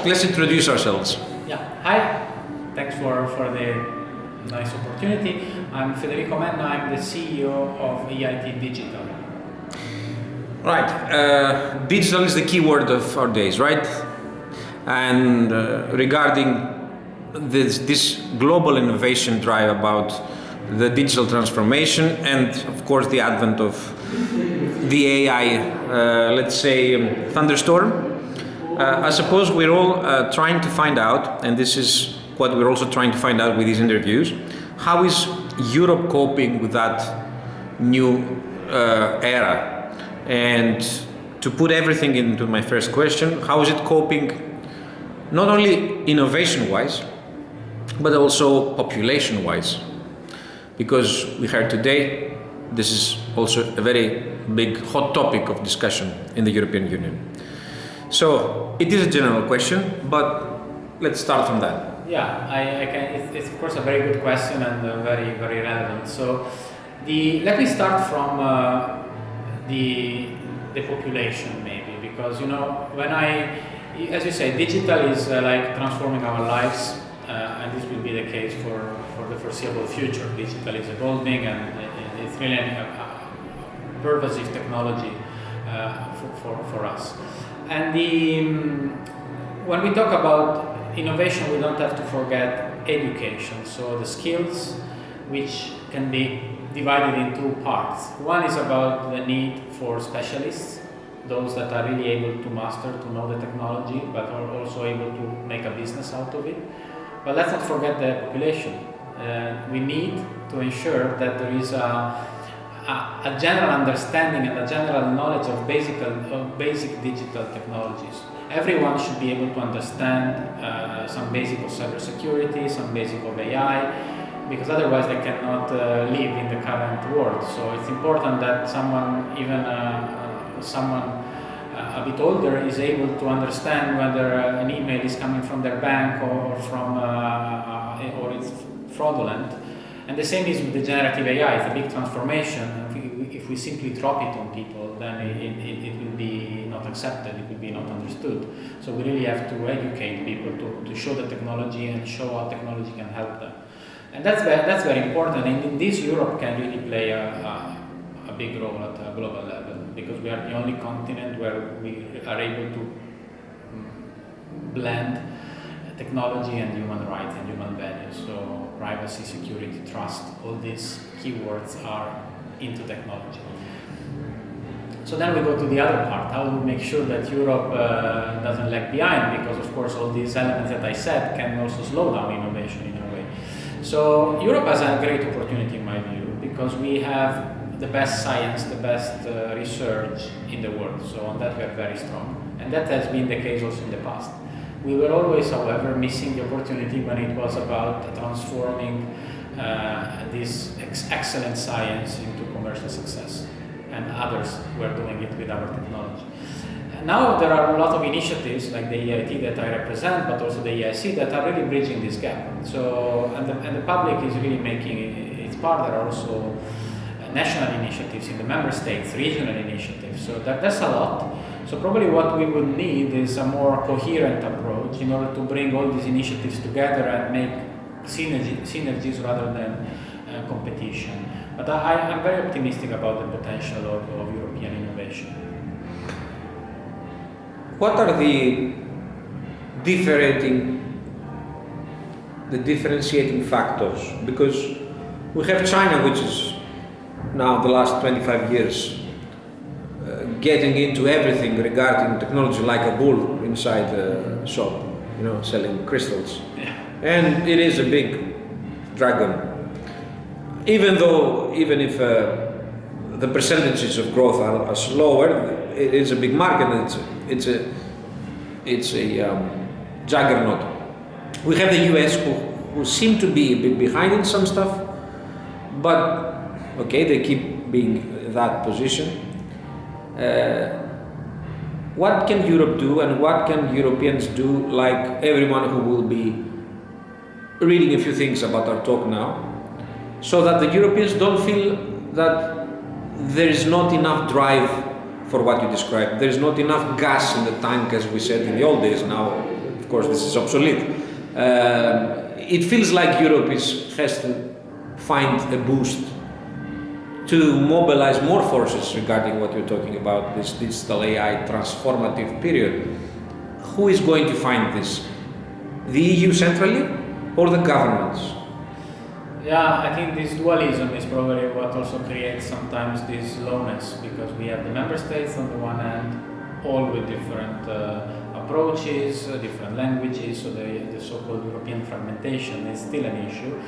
let's introduce ourselves. Yeah, hi. Thanks for the nice opportunity. I'm Fenterico Mena. I'm the CEO of EIT Digital. Right. Digital is the key word of our days, right? And regarding this global innovation drive about the digital transformation and, of course, the advent of the AI, let's say, thunderstorm, I suppose we're all trying to find out, and this is what we're also trying to find out with these interviews, how is Europe coping with that new era? And to put everything into my first question, how is it coping not only innovation-wise, but also population-wise? Because we heard today, this is also a very big hot topic of discussion in the European Union. So it is a general question, but let's start from that. Yeah, I can. It's of course a very good question and very relevant. So let me start from the population maybe, because as you say, digital is like transforming our lives, and this will be the case for the foreseeable future. Digital is evolving, and it's really a pervasive technology for us. And when we talk about innovation, we don't have to forget education. So the skills, which can be divided in two parts. One is about the need for specialists, those that are really able to master, to know the technology, but are also able to make a business out of it. But let's not forget the population. We need to ensure that there is a general understanding and a general knowledge of basic digital technologies. Everyone should be able to understand some basic of cybersecurity, some basic of AI, because otherwise they cannot live in the current world. So it's important that someone a bit older is able to understand whether an email is coming from their bank or or it's fraudulent. And the same is with the generative AI. It's a big transformation. If we simply drop it on people, then it will be not accepted, it will be not understood. So we really have to educate people to show the technology and show how technology can help them. And that's very important. And in this, Europe can really play a big role at a global level, because we are the only continent where we are able to blend technology and human rights and human values. So privacy, security, trust, all these keywords are into technology. So then we go to the other part. How do we make sure that Europe doesn't lag behind? Because of course all these elements that I said can also slow down innovation in a way. So Europe has a great opportunity in my view, because we have the best science, the best research in the world. So on that we are very strong. And that has been the case also in the past. We were always, however, missing the opportunity when it was about transforming this excellent science into commercial success, and others were doing it with our technology. Now there are a lot of initiatives like the EIT that I represent, but also the EIC, that are really bridging this gap. So, and the public is really making its part. There are also national initiatives in the member states, regional initiatives. So that's a lot. So probably what we would need is a more coherent approach in order to bring all these initiatives together and make synergies rather than competition. But I'm very optimistic about the potential of European innovation. What are the differentiating factors? Because we have China, which is now the last 25 years getting into everything regarding technology, like a bull inside a shop, selling crystals. Yeah. And it is a big dragon. Even if the percentages of growth are slower, it is a big market, and it's a juggernaut. We have the US who seem to be a bit behind in some stuff, but okay, they keep being in that position. What can Europe do, and what can Europeans do, like everyone who will be reading a few things about our talk now, so that the Europeans don't feel that there is not enough drive for what you described. There is not enough gas in the tank, as we said in the old days. Now course this is obsolete. It feels like Europe has to find a boost to mobilize more forces regarding what you're talking about, this digital AI transformative period. Who is going to find this? The EU centrally or the governments? Yeah, I think this dualism is probably what also creates sometimes this slowness, because we have the member states on the one hand, all with different approaches, different languages, so the so-called European fragmentation is still an issue.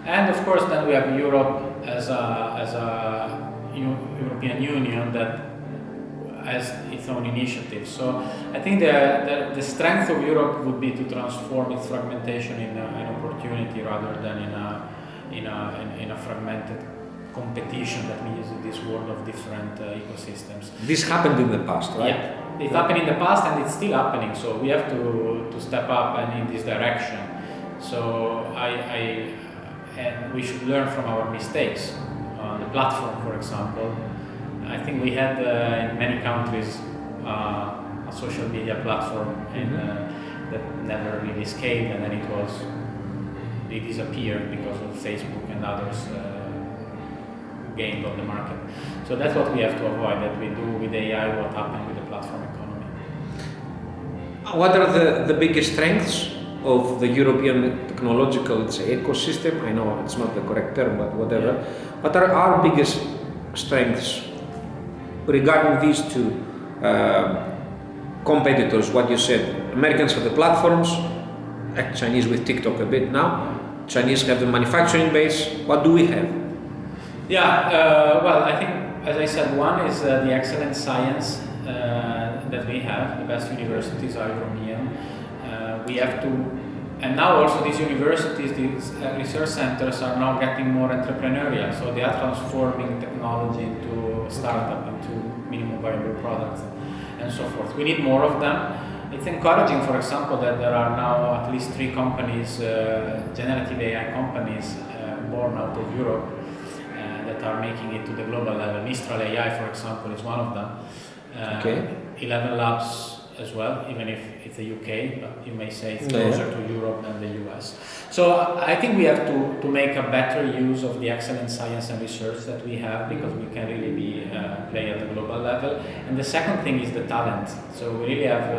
And of course then we have Europe as a European Union that has its own initiative. So I think the strength of Europe would be to transform its fragmentation in an opportunity rather than in a fragmented competition that we use in this world of different ecosystems. This happened in the past, right? Yeah, it happened in the past and it's still happening. So we have to step up and in this direction. So and we should learn from our mistakes. On the platform, for example, I think we had in many countries a social media platform that never really scaled, and then it disappeared because of Facebook and others gained on the market. So that's what we have to avoid, that we do with AI what happened with the platform economy. What are the biggest strengths of the European technological, let's say, ecosystem? I know it's not the correct term, but whatever. Yeah. What are our biggest strengths regarding these two competitors? What you said, Americans have the platforms, Chinese with TikTok a bit now, Chinese have the manufacturing base. What do we have? Yeah, well, I think, as I said, one is the excellent science that we have. The best universities are European. We have to, and now also these universities, these research centers are now getting more entrepreneurial, so they are transforming technology into startup, into minimum viable products, and so forth. We need more of them. It's encouraging, for example, that there are now at least 3 companies, generative AI companies, born out of Europe, that are making it to the global level. Mistral AI, for example, is one of them. 11 Labs as well, even if it's the UK, but you may say it's closer to Europe than the US. So I think we have to make a better use of the excellent science and research that we have, because we can really play at the global level. And the second thing is the talent. So we really have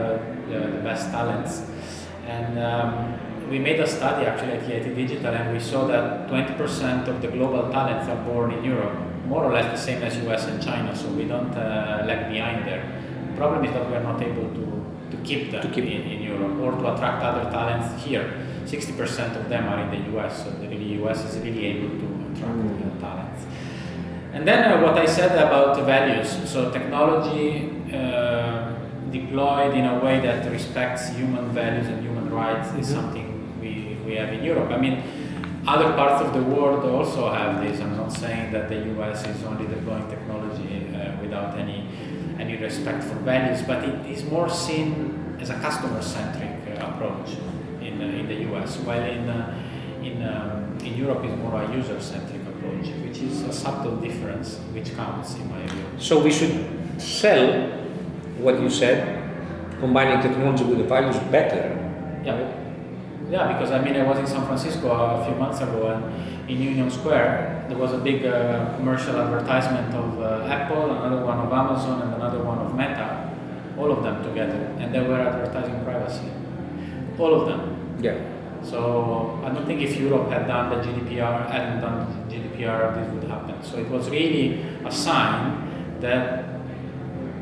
the best talents. And we made a study actually at EIT Digital, and we saw that 20% of the global talents are born in Europe, more or less the same as US and China, so we don't lag behind there. The problem is that we are not able to keep them in Europe, or to attract other talents here. 60% of them are in the US, so the US is really able to attract talents. And then what I said about the values, so technology deployed in a way that respects human values and human rights is something we have in Europe. I mean, other parts of the world also have this. I'm not saying that the US is only deploying technology without any respect for values, but it is more seen as a customer-centric approach in the US, while in Europe is more a user-centric approach, which is a subtle difference which counts in my view. So we should sell what you said, combining technology with the values better. Yeah. Yeah, because I mean, I was in San Francisco a few months ago, and in Union Square there was a big commercial advertisement of Apple, another one of Amazon, and another one of Meta, all of them together, and they were advertising privacy, all of them. Yeah. So I don't think if Europe hadn't done GDPR, this would happen. So it was really a sign that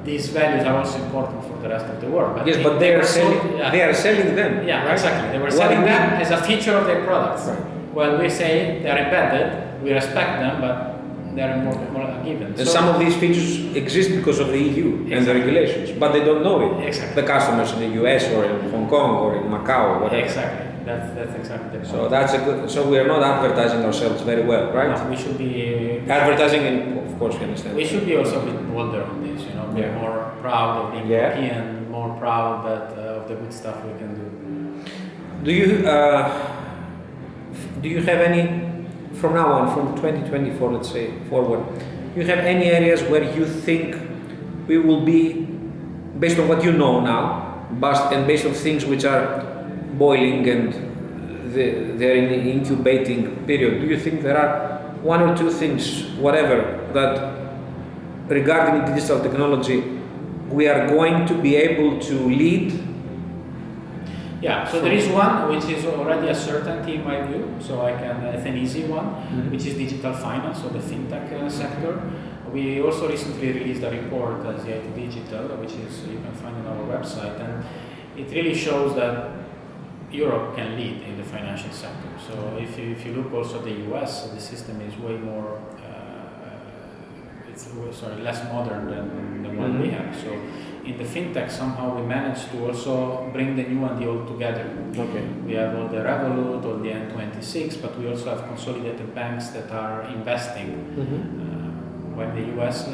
these values are also important for the rest of the world. But yes, but they are selling them. Yeah, right? Exactly. They were selling them as a feature of their products. Right. Well, we say they are embedded, we respect them, but they are more given. And some of these features exist because of the EU and the regulations, but they don't know it. Exactly. The customers in the US or in Hong Kong or in Macau or whatever. Exactly. That's exactly the point. So we are not advertising ourselves very well, right? No, we should be advertising, and of course we understand. We should be also a bit bolder on this, be more proud of being European, more proud of the good stuff we can do. Do you have any, from now on, from 2024, let's say, forward, do you have any areas where you think we will be, based on what you know now, and based on things which are boiling and they're in the incubating period, do you think there are one or two things, whatever, that regarding digital technology we are going to be able to lead? Yeah, so there is one which is already a certainty in my view, so it's an easy one, which is digital finance or the fintech sector. We also recently released a report as EIT Digital, which is you can find on our website, and it really shows that Europe can lead in the financial sector. So if you look also at the US, the system is way more, less modern than the one we have. So in the fintech, somehow we managed to also bring the new and the old together. Okay. We have all the Revolut, all the N26, but we also have consolidated banks that are investing. When the US,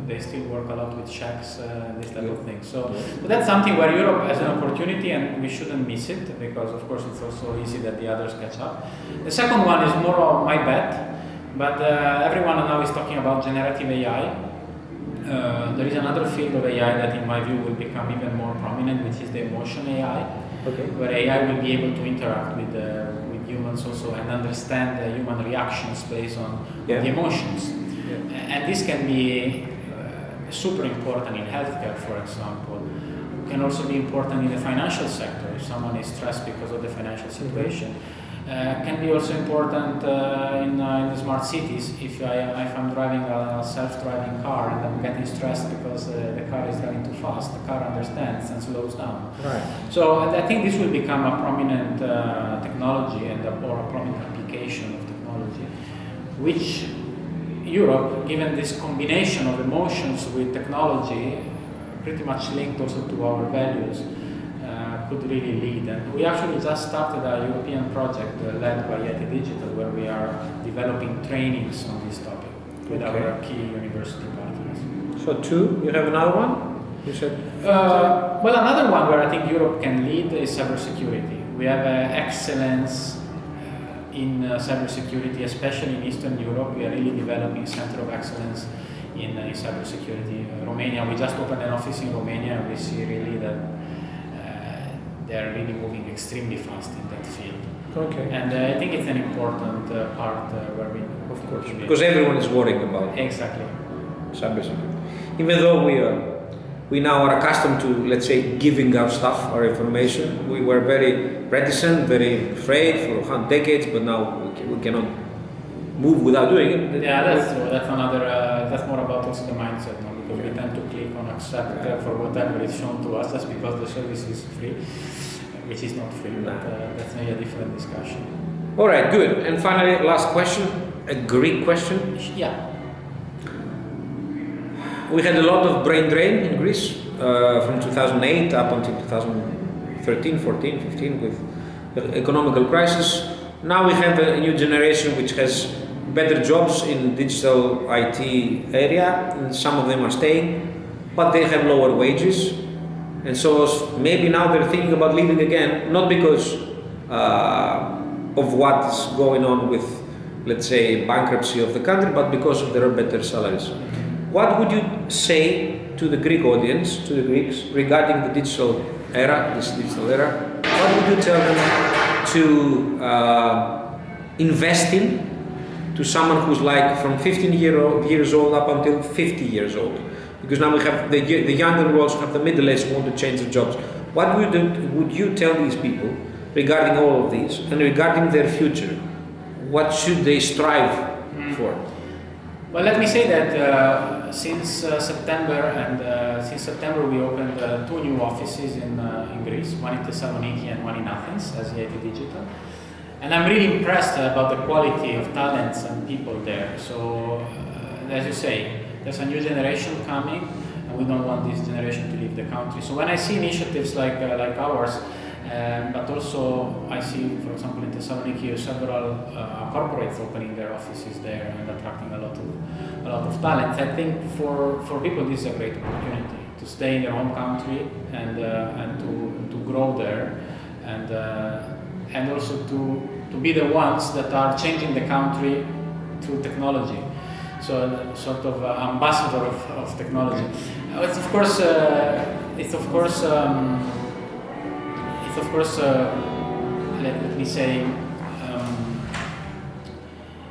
they still work a lot with checks, this type of thing. So that's something where Europe has an opportunity and we shouldn't miss it, because of course it's also easy that the others catch up. The second one is more of my bet, but everyone now is talking about generative AI. There is another field of AI that in my view will become even more prominent, which is the emotion AI, where AI will be able to interact with humans also and understand the human reactions based on the emotions. And this can be super important in healthcare, for example. It can also be important in the financial sector if someone is stressed because of the financial situation. Can be also important in the smart cities. If I'm driving a self-driving car and I'm getting stressed because the car is driving too fast, the car understands and slows down. Right. So I think this will become a prominent technology or a prominent application of technology, which Europe, given this combination of emotions with technology, pretty much linked also to our values, could really lead. And we actually just started a European project led by EIT Digital, where we are developing trainings on this topic with our key university partners. So two, you have another one? You said? Well, another one where I think Europe can lead is cybersecurity. We have excellence in cybersecurity, especially in Eastern Europe. We are really developing a center of excellence in cybersecurity. Romania, we just opened an office in Romania, and we see really that they're really moving extremely fast in that field. Okay. And I think it's an important part where we... Of course, because everyone is worrying about exactly cybersecurity. Even though we now are accustomed to, let's say, giving our stuff, our information. We were very reticent, very afraid for decades, but now we cannot move without doing it. Yeah, that's true. That's another. That's more about also the mindset, no? Because we tend to click on accept for whatever is shown to us, just because the service is free, which is not free. But that's maybe a different discussion. All right, good. And finally, last question, a Greek question. Yeah. We had a lot of brain drain in Greece from 2008 up until 2013, 14, 15 with the economical crisis. Now we have a new generation which has better jobs in digital IT area, and some of them are staying, but they have lower wages. And so maybe now they're thinking about leaving again, not because of what is going on with, let's say, bankruptcy of the country, but because there are better salaries. What would you say to the Greek audience, to the Greeks, regarding the digital era, this digital era? What would you tell them to invest in, to someone who's like from 15 years old up until 50 years old? Because now we have the younger, we also have the middle-aged who want to change their jobs. What would you tell these people regarding all of these and regarding their future? What should they strive for? Well, let me say that since September we opened two new offices in Greece, one in Thessaloniki and one in Athens as EIT Digital. And I'm really impressed about the quality of talents and people there. So, as you say, there's a new generation coming, and we don't want this generation to leave the country. So when I see initiatives like ours, but also I see, for example, in Thessaloniki, several corporates opening their offices there and attracting a lot of talent. I think for people this is a great opportunity to stay in their home country and to grow there, and also to be the ones that are changing the country through technology. So sort of ambassador of technology. It's of course let me say,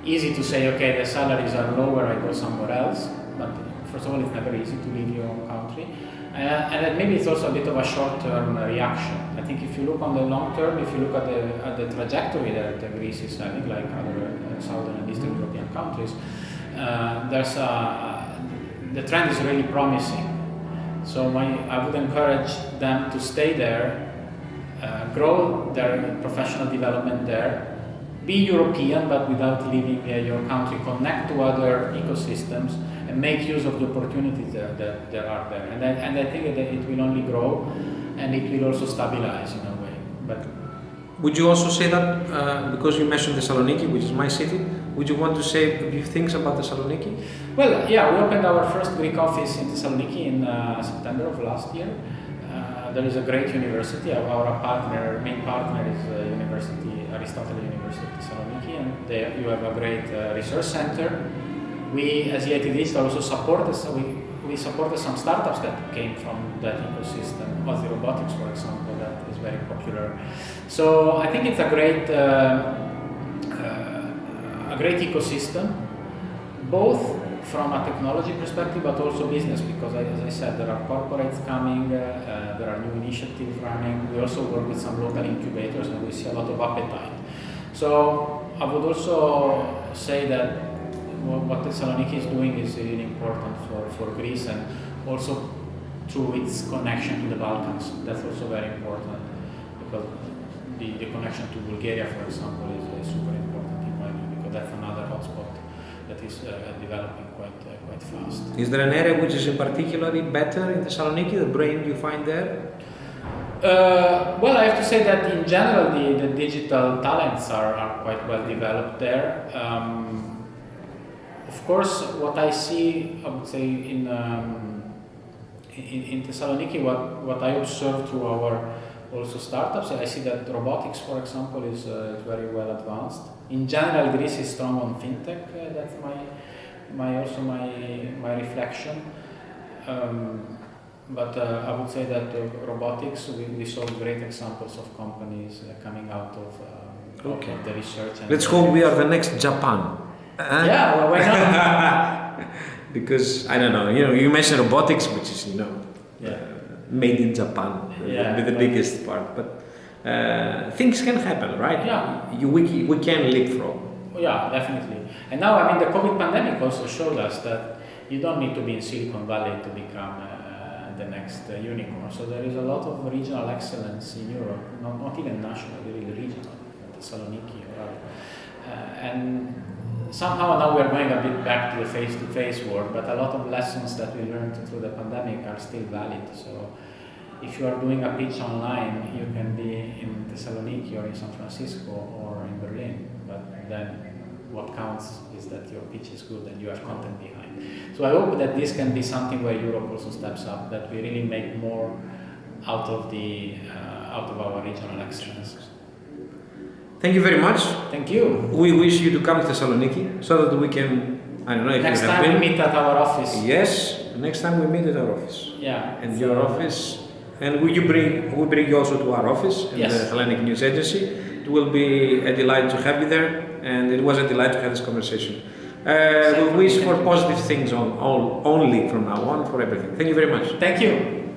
easy to say, okay, the salaries are lower, I go somewhere else, but first of all, it's never easy to leave your country. And then maybe it's also a bit of a short-term reaction. I think if you look on the long term, if you look at the trajectory that Greece is having, like other Southern and Eastern European countries, the trend is really promising. So I would encourage them to stay there, grow their professional development there, be European but without leaving your country, connect to other ecosystems, and make use of the opportunities that are there. And I think that it will only grow, and it will also stabilize in a way. But would you also say that, because you mentioned Thessaloniki, which is my city, would you want to say a few things about Thessaloniki? Well, yeah, we opened our first Greek office in Thessaloniki in September of last year. There is a great university. Our main partner is Aristóteles University of Thessaloniki, and there you have a great research center. We, as EIT Digital, also supported some startups that came from that ecosystem, was the robotics, for example, that is very popular. So I think it's a great ecosystem, both from a technology perspective, but also business, because as I said, there are corporates coming, there are new initiatives running. We also work with some local incubators, and we see a lot of appetite. So I would also say that what Thessaloniki is doing is really important for Greece, and also through its connection to the Balkans. That's also very important, because the connection to Bulgaria, for example, is super important in my view, because that's another hotspot that is developing quite fast. Is there an area which is in particularly better in Thessaloniki, the brain you find there? Well, I have to say that in general the digital talents are quite well developed there. Of course, what I see, I would say in Thessaloniki, what I observe through our also startups, I see that robotics, for example, is very well advanced. In general, Greece is strong on fintech. That's my reflection. But I would say that robotics, we saw great examples of companies coming out of the research. Let's hope we are the next Japan. Yeah, well, why not? Because I don't know, you mentioned robotics, which is made in Japan, the biggest part. But things can happen, right? Yeah. We can leapfrog. Yeah, definitely. And now, I mean, the COVID pandemic also showed us that you don't need to be in Silicon Valley to become the next unicorn. So there is a lot of regional excellence in Europe, not even national, really regional, Thessaloniki or other. And somehow now we are going a bit back to the face-to-face world, but a lot of lessons that we learned through the pandemic are still valid. So if you are doing a pitch online, you can be in Thessaloniki or in San Francisco or in Berlin, but then what counts is that your pitch is good and you have content behind. So I hope that this can be something where Europe also steps up, that we really make more out of our regional excellence. Thank you very much. Thank you. We wish you to come to Thessaloniki so that we can, I don't know if next you have time been. We meet at our office. Yes, next time we meet at our office. Yeah. And your office, and we bring you also to our office, the Hellenic News Agency. It will be a delight to have you there, and it was a delight to have this conversation. We wish for positive things only from now on for everything. Thank you very much. Thank you.